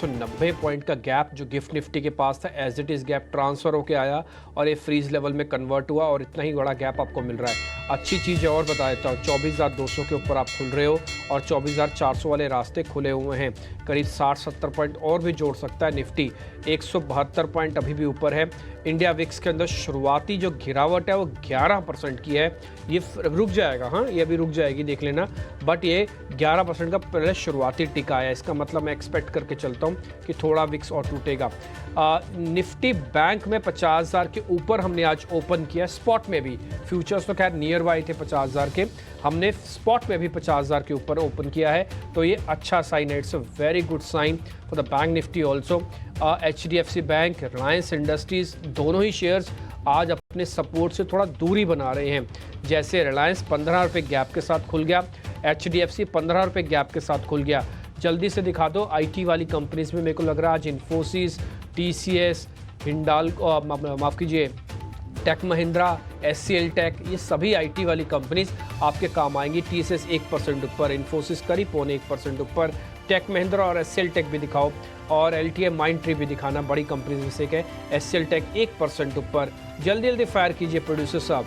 190 point का gap जो gift Nifty के पास था as it is gap transfer होकर आया और ये फ्रीज लेवल में कन्वर्ट हुआ और इतना ही बड़ा गैप आपको मिल रहा है। अच्छी चीज़ और बता देता हूँ, 24,200 के ऊपर आप खुल रहे हो और 24,400 वाले रास्ते खुले हुए हैं। करीब 60-70 पॉइंट और भी जोड़ सकता है निफ्टी। 172 पॉइंट अभी भी ऊपर है। इंडिया विक्स के अंदर शुरुआती जो गिरावट है वो 11% की है। ये रुक जाएगा, हाँ ये अभी रुक जाएगी, देख लेना, बट ये 11% का पहले शुरुआती टिका है। इसका मतलब मैं एक्सपेक्ट करके चलता हूँ कि थोड़ा विक्स और टूटेगा। निफ्टी बैंक में 50,000 के ऊपर हमने आज ओपन किया, स्पॉट में भी। फ्यूचर्स तो खैर नियर बाई थे 50,000 के, हमने स्पॉट में भी 50,000 के ऊपर ओपन किया है, तो ये अच्छा साइन है। It's a very good sign for the bank Nifty also. HDFC bank, Reliance Industries, दोनों ही शेयर्स आज अपने सपोर्ट से थोड़ा दूरी बना रहे हैं। जैसे रिलायंस 15 रुपये गैप के साथ खुल गया, HDFC 15 रुपये गैप के साथ खुल गया। जल्दी से दिखा दो IT वाली कंपनीज में, मेरे को लग रहा है आज इन्फोसिस, TCS, हिंडाल, माफ़ कीजिए, टेक महिंद्रा, SCL टेक, ये सभी IT वाली कंपनीज आपके काम आएंगी। TCS 1% ऊपर, इन्फोसिस करीब 0.25% ऊपर, टेक महिंद्रा और SCL टेक भी दिखाओ, और LTI माइंडट्री भी दिखाना, बड़ी कंपनीज में से है। SCL टेक 1% ऊपर, जल्दी जल्दी फायर कीजिए प्रोड्यूसर साहब,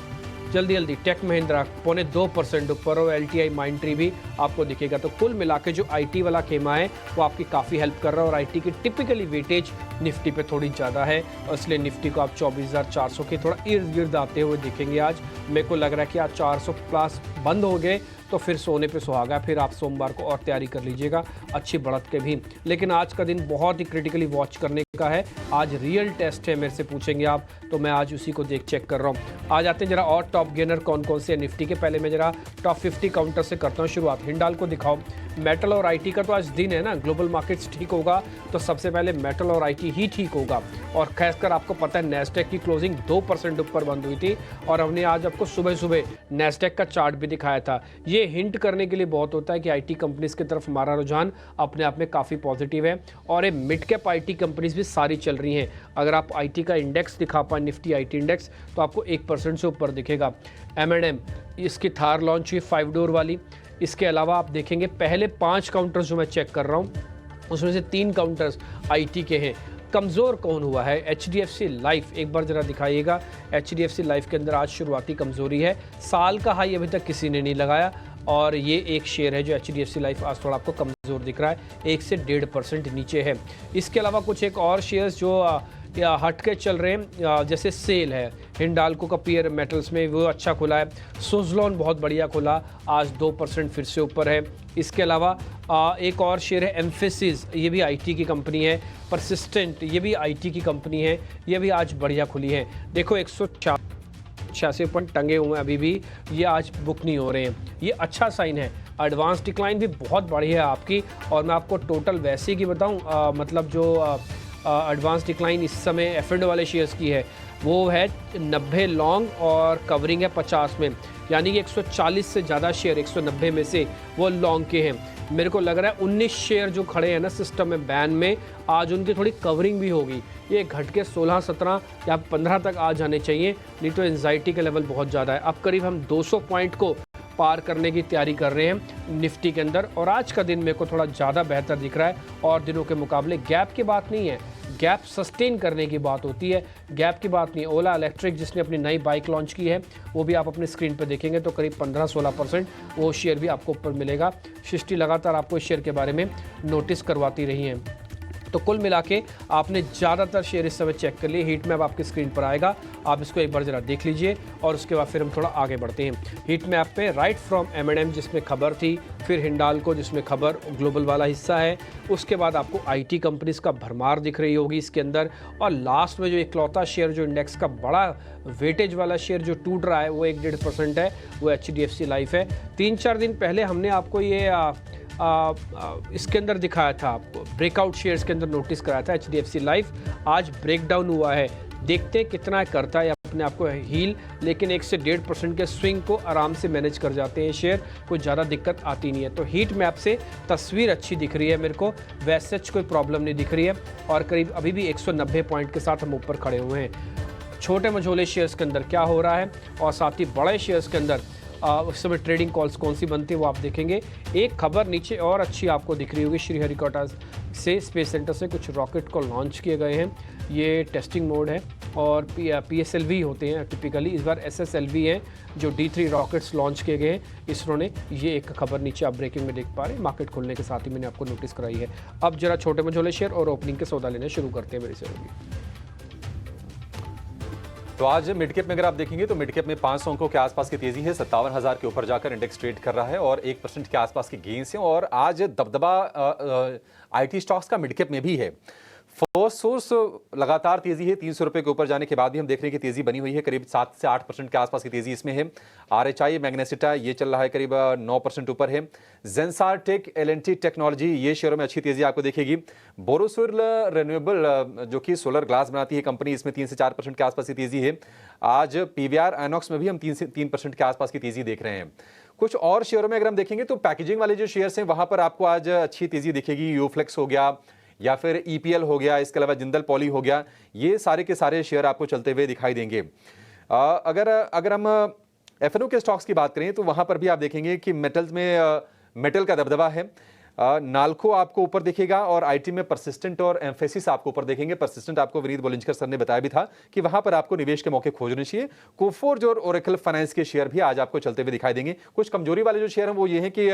जल्दी जल्दी। टेक महिंद्रा 0.2% ऊपर और LTI माइंडट्री भी आपको दिखेगा। तो कुल मिला के जो IT वाला खेमा है वो आपकी काफ़ी हेल्प कर रहा है और IT की टिपिकली वेटेज निफ्टी पे थोड़ी ज़्यादा है, और इसलिए निफ्टी को आप 24,400 के थोड़ा इर्द गिर्द आते हुए दिखेंगे। आज मेरे को लग रहा है कि आज 400 प्लस बंद हो गए तो फिर सोने पे सुहागा, फिर आप सोमवार को और तैयारी कर लीजिएगा अच्छी बढ़त के भी। लेकिन आज का दिन बहुत ही क्रिटिकली वॉच करने का है। आज रियल टेस्ट है, मेरे से पूछेंगे आप, तो मैं आज उसी को चेक कर रहा हूँ। आ जाते हैं जरा और टॉप गेनर कौन कौन से निफ्टी के। पहले मैं जरा टॉप 50 काउंटर से करता हूँ शुरुआत। हिंडाल को दिखाओ। मेटल और IT का तो आज दिन है ना, ग्लोबल मार्केट्स ठीक होगा तो सबसे पहले मेटल और IT ही ठीक होगा। और खासकर आपको पता है नैस्डैक की क्लोजिंग 2% ऊपर बंद हुई थी, और हमने आज आपको सुबह सुबह नैस्डैक का चार्ट भी दिखाया था। ये हिंट करने के लिए बहुत होता है कि IT कंपनीज की तरफ हमारा रुझान अपने आप में काफ़ी पॉजिटिव है, और ये मिड कैप IT कंपनीज भी सारी चल रही हैं। अगर आप IT का इंडेक्स दिखा पाए, निफ्टी IT इंडेक्स, तो आपको 1% से ऊपर दिखेगा। M&M, इसकी थार लॉन्च हुई 5 डोर वाली। इसके अलावा आप देखेंगे पहले 5 काउंटर्स जो मैं चेक कर रहा हूँ उसमें से 3 काउंटर्स IT के हैं। कमज़ोर कौन हुआ है? HDFC लाइफ, एक बार ज़रा दिखाइएगा। HDFC लाइफ के अंदर आज शुरुआती कमज़ोरी है। साल का हाई अभी तक किसी ने नहीं लगाया, और ये एक शेयर है जो HDFC लाइफ आज थोड़ा आपको कमज़ोर दिख रहा है, 1 से 1.5% नीचे है। इसके अलावा कुछ एक और शेयर्स जो या हट के चल रहे हैं, जैसे सेल है, हिंडाल्को का पीयर मेटल्स में वो अच्छा खुला है। सुजलॉन बहुत बढ़िया खुला, आज 2% फिर से ऊपर है। इसके अलावा एक और शेयर है एम्फेसिस, ये भी IT की कंपनी है। परसिस्टेंट, ये भी IT की कंपनी है, ये भी आज बढ़िया खुली है। देखो 186 पॉइंट टंगे हुए हैं अभी भी, ये आज बुक नहीं हो रहे हैं, ये अच्छा साइन है। एडवांस डिक्लाइन भी बहुत बढ़िया है आपकी, और मैं आपको टोटल वैसे की बताऊं, मतलब जो एडवांस डिक्लाइन इस समय एफ वाले शेयर्स की है वो है 90 लॉन्ग और कवरिंग है 50 में, यानी कि 140 से ज़्यादा शेयर 190 में से वो लॉन्ग के हैं। मेरे को लग रहा है 19 शेयर जो खड़े हैं ना सिस्टम में बैन में, आज उनकी थोड़ी कवरिंग भी होगी। ये घट के 16, 17 या 15 तक आ जाने चाहिए, नहीं तो एंजाइटी का लेवल बहुत ज़्यादा है। अब करीब हम 200 पॉइंट को पार करने की तैयारी कर रहे हैं निफ्टी के अंदर, और आज का दिन मेरे को थोड़ा ज़्यादा बेहतर दिख रहा है और दिनों के मुकाबले। गैप की बात नहीं है, गैप सस्टेन करने की बात होती है, गैप की बात नहीं। ओला इलेक्ट्रिक जिसने अपनी नई बाइक लॉन्च की है, वो भी आप अपने स्क्रीन पर देखेंगे तो करीब 15-16% वो शेयर भी आपको ऊपर मिलेगा। सृष्टि लगातार आपको इस शेयर के बारे में नोटिस करवाती रही हैं। तो कुल मिला के आपने ज़्यादातर शेयर इस समय चेक कर लिए। हीट मैप आपकी स्क्रीन पर आएगा, आप इसको एक बार ज़रा देख लीजिए, और उसके बाद फिर हम थोड़ा आगे बढ़ते हैं। हीट मैप पे राइट फ्रॉम M&M जिसमें खबर थी, फिर हिंडाल्को जिसमें खबर ग्लोबल वाला हिस्सा है, उसके बाद आपको IT कंपनीज़ का भरमार दिख रही होगी इसके अंदर, और लास्ट में जो इकलौता शेयर जो इंडेक्स का बड़ा वेटेज वाला शेयर जो टूट रहा है वो 1-1.5% है, वो HDFC लाइफ है। 3-4 दिन पहले हमने आपको ये इसके अंदर दिखाया था, आपको ब्रेकआउट शेयर्स के अंदर नोटिस कराया था HDFC लाइफ। आज ब्रेकडाउन हुआ है, देखते हैं कितना करता है अपने आप को हील, लेकिन 1 से 1.5% के स्विंग को आराम से मैनेज कर जाते हैं शेयर, कोई ज़्यादा दिक्कत आती नहीं है। तो हीट मैप से तस्वीर अच्छी दिख रही है मेरे को, वैसे कोई प्रॉब्लम नहीं दिख रही है, और करीब अभी भी 190 पॉइंट के साथ हम ऊपर खड़े हुए हैं। छोटे मझोले शेयर्स के अंदर क्या हो रहा है, और साथ ही बड़े शेयर्स के अंदर उस समय ट्रेडिंग कॉल्स कौन सी बनती है वो आप देखेंगे। एक खबर नीचे और अच्छी आपको दिख रही होगी, श्रीहरिकोटा से स्पेस सेंटर से कुछ रॉकेट को लॉन्च किए गए हैं। ये टेस्टिंग मोड है और PSLV होते हैं टिपिकली, इस बार SSLV हैं जो D3 रॉकेट्स लॉन्च किए गए हैं इसरो ने। ये एक खबर नीचे आप ब्रेकिंग में देख पा रहे हैं, मार्केट खुलने के साथ ही मैंने आपको नोटिस कराई है। अब जरा छोटे मझोले शेयर और ओपनिंग के सौदा लेने शुरू करते हैं मेरी से होगी। तो आज मिड कैप में अगर आप देखेंगे तो मिड कैप में 500 अंकों के आसपास की तेजी है, 57,000 के ऊपर जाकर इंडेक्स ट्रेड कर रहा है और 1% के आसपास की गेंस हैं। और आज दबदबा IT स्टॉक्स का मिड कैप में भी है। फर्स्ट सोर्स लगातार तेजी है, 300 रुपए के ऊपर जाने के बाद भी हम देख रहे हैं कि तेजी बनी हुई है, करीब 7 से 8% के आसपास की तेजी इसमें है। RHI मैग्नेसिटा ये चल रहा है करीब 9% ऊपर है। जेंसार टेक, L&T टेक्नोलॉजी ये शेयरों में अच्छी तेजी आपको देखेगी। बोरोसिल रिन्यूएबल जो कि सोलर ग्लास बनाती है कंपनी, इसमें 3 से 4% के आसपास की तेजी है। आज PVR आइनॉक्स में भी हम 3 से 3% के आसपास की तेजी देख रहे हैं। कुछ और शेयरों में अगर हम देखेंगे तो पैकेजिंग वाले जो शेयर्स हैं वहां पर आपको आज अच्छी तेजी दिखेगी। यूफ्लेक्स हो गया या फिर EPL हो गया, इसके अलावा जिंदल पॉली हो गया, ये सारे के सारे शेयर आपको चलते हुए दिखाई देंगे। अगर हम F&O के स्टॉक्स की बात करें तो वहां पर भी आप देखेंगे कि मेटल्स में मेटल का दबदबा है। नाल्को आपको ऊपर दिखेगा और IT में परसिस्टेंट और एम्फेसिस आपको ऊपर देखेंगे। परसिस्टेंट आपको विनीत बोलिंजकर सर ने बताया भी था कि वहां पर आपको निवेश के मौके खोजने चाहिए। कोफोर्ज और ओरेकल फाइनेंस के शेयर भी आज आपको चलते हुए दिखाई देंगे। कुछ कमजोरी वाले जो शेयर हैं वो ये हैं कि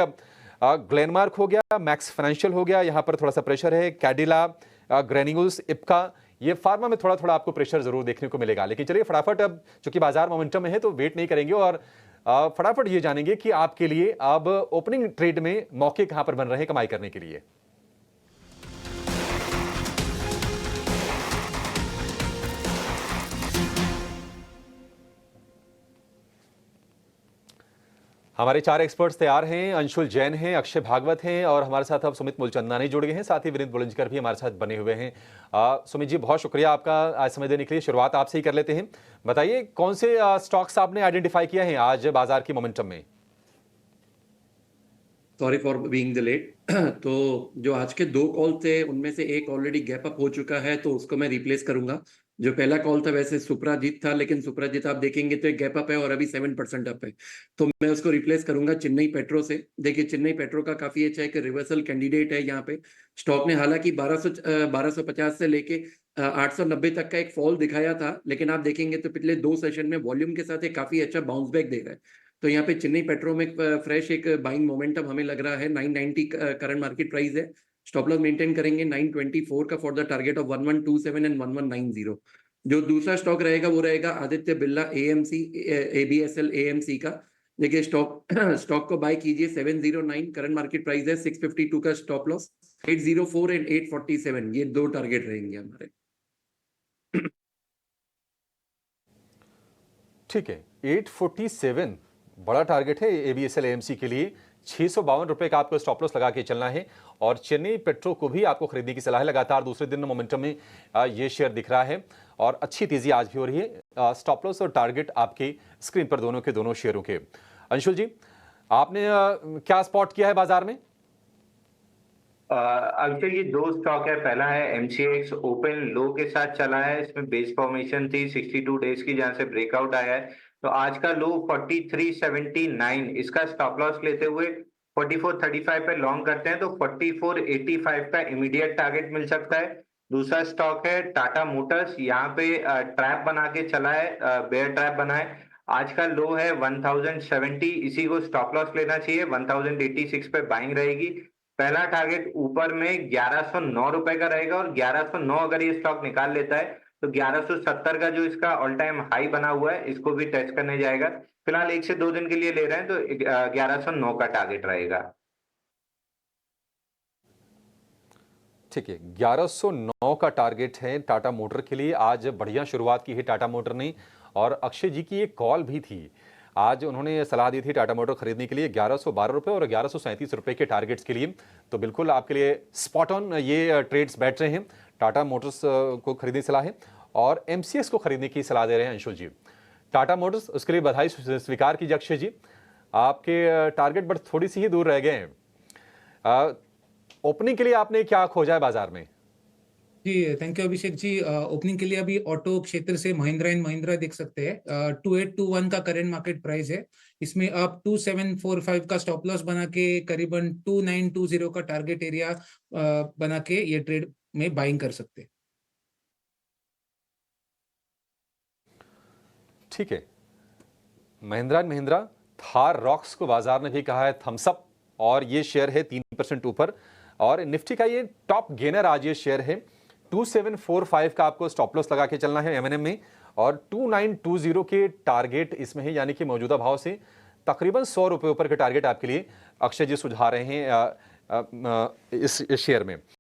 ग्लेनमार्क हो गया, मैक्स फाइनेंशियल हो गया, यहां पर थोड़ा सा प्रेशर है। कैडिला, ग्रेन्यूल्स, इप्का, ये फार्मा में थोड़ा थोड़ा आपको प्रेशर जरूर देखने को मिलेगा। लेकिन चलिए फटाफट, अब चूंकि बाजार मोमेंटम में है तो वेट नहीं करेंगे और फटाफट ये जानेंगे कि आपके लिए अब ओपनिंग ट्रेड में मौके कहां पर बन रहे हैं कमाई करने के लिए। हमारे 4 एक्सपर्ट्स तैयार हैं। अंशुल जैन हैं, अक्षय भागवत हैं और हमारे साथ अब सुमित मूलचंदानी जुड़ गए हैं। साथ ही विनीत बोलिंजकर भी हमारे साथ बने हुए हैं। सुमित जी, बहुत शुक्रिया आपका आज समय देने के लिए। शुरुआत आपसे ही कर लेते हैं। बताइए कौन से स्टॉक्स आपने आइडेंटिफाई किया है आज बाजार की मोमेंटम में? Sorry for being the late. तो जो आज के 2 कॉल थे उनमें से एक ऑलरेडी गैप अप हो चुका है तो उसको मैं रिप्लेस करूंगा। जो पहला कॉल था वैसे सुप्राजीत था, लेकिन सुप्राजीत आप देखेंगे तो एक गैप अप है और अभी 7% अप है, तो मैं उसको रिप्लेस करूंगा चेन्नई पेट्रो से। देखिए चेन्नई पेट्रो का काफी अच्छा एक रिवर्सल कैंडिडेट है यहाँ पे। स्टॉक ने हालांकि 1250 से लेके 890 तक का एक फॉल दिखाया था, लेकिन आप देखेंगे तो पिछले 2 सेशन में वॉल्यूम के साथ एक काफी अच्छा बाउंस बैक दे रहा है। तो यहाँ पे चेन्नई पेट्रो में फ्रेश एक बाइंग मोमेंटम हमें लग रहा है। 990 करंट मार्केट प्राइस है। स्टॉप लॉस मेंटेन करेंगे 924 का for the target of 1127 and 1190। जो दूसरा स्टॉक रहेगा वो रहेगा Aditya Birla AMC, ABSL AMC का। देखिए स्टॉक को बाय कीजिए 709, करंट मार्केट प्राइस है 652 का स्टॉप लॉस, 804 एंड 847 ये 2 टारगेट रहेंगे हमारे। ठीक है, 847 बड़ा टारगेट है ABSL AMC के लिए। 652 रुपए का आपको स्टॉप लॉस लगा के चलना है और चेन्नई पेट्रो को भी आपको खरीदने की सलाह है। लगातार दूसरे दिन मोमेंटम में ये शेयर दिख रहा है और अच्छी तेजी आज भी हो रही है। स्टॉप लॉस और टारगेट आपकी स्क्रीन पर दोनों के दोनों शेयरों के। अंशुल जी, आपने क्या स्पॉट किया है बाजार में? अक्षय, ये 2 स्टॉक है। पहला है MCX, ओपन लो के साथ चला है। इसमें बेस फॉर्मेशन थी 62 डेज की, जहां से ब्रेकआउट आया है। तो आज का लो 4379, इसका स्टॉप लॉस लेते हुए 4435 पे लॉन्ग करते हैं तो 4485 का इमीडिएट टारगेट मिल सकता है। दूसरा स्टॉक है टाटा मोटर्स, यहाँ पे ट्रैप बना के चला है, बेयर ट्रैप बना है। आज का लो है 1070, इसी को स्टॉप लॉस लेना चाहिए। 1086 पे बाइंग रहेगी। पहला टारगेट ऊपर में 1109 रुपए का रहेगा और 1109 अगर ये स्टॉक निकाल लेता है तो 1170 का जो इसका ऑल टाइम हाई बना हुआ है इसको भी टच करने जाएगा। फिलहाल 1 से 2 दिन के लिए ले रहे हैं तो 1109 का टारगेट रहेगा। ठीक है, 1109 का टारगेट है टाटा मोटर के लिए। आज बढ़िया शुरुआत की है टाटा मोटर ने और अक्षय जी की एक कॉल भी थी। आज उन्होंने सलाह दी थी टाटा मोटर खरीदने के लिए 1112 रुपए और 1137 रुपए के टारगेट्स के लिए। तो बिल्कुल आपके लिए स्पॉट ऑन ये ट्रेड्स बैठ रहे हैं। टाटा मोटर्स को खरीदने की सलाह है और MCX को खरीदने की सलाह दे रहे हैं अंशुल जी। टाटा मोटर्स, उसके लिए बधाई स्वीकार कीजिए अक्षय जी। आपके टारगेट बट थोड़ी सी ही दूर रह गए हैं। ओपनिंग के लिए आपने क्या खोजा है बाजार में? जी thank you Abhishek ji. Opening के लिए अभी ऑटो क्षेत्र से महिंद्रा एंड महिंद्रा देख सकते हैं। 2821 का करंट मार्केट प्राइस है। इसमें आप 2745 का स्टॉप लॉस बना के करीबन 2920 का टारगेट एरिया बना के ये ट्रेड में बाइंग कर सकते हैं। ठीक है, महिंद्रा एंड महिंद्रा, थार रॉक्स को बाजार ने भी कहा है थम्स अप, और ये शेयर है 3% ऊपर। और निफ्टी का ये टॉप गेनर आज ये शेयर है। 2745 का आपको स्टॉप लॉस लगा के चलना है एमएनएम में, और 2920 के टारगेट इसमें है, यानी कि मौजूदा भाव से तकरीबन 100 रुपए ऊपर के टारगेट आपके लिए अक्षय जी सुझा रहे हैं इस शेयर में।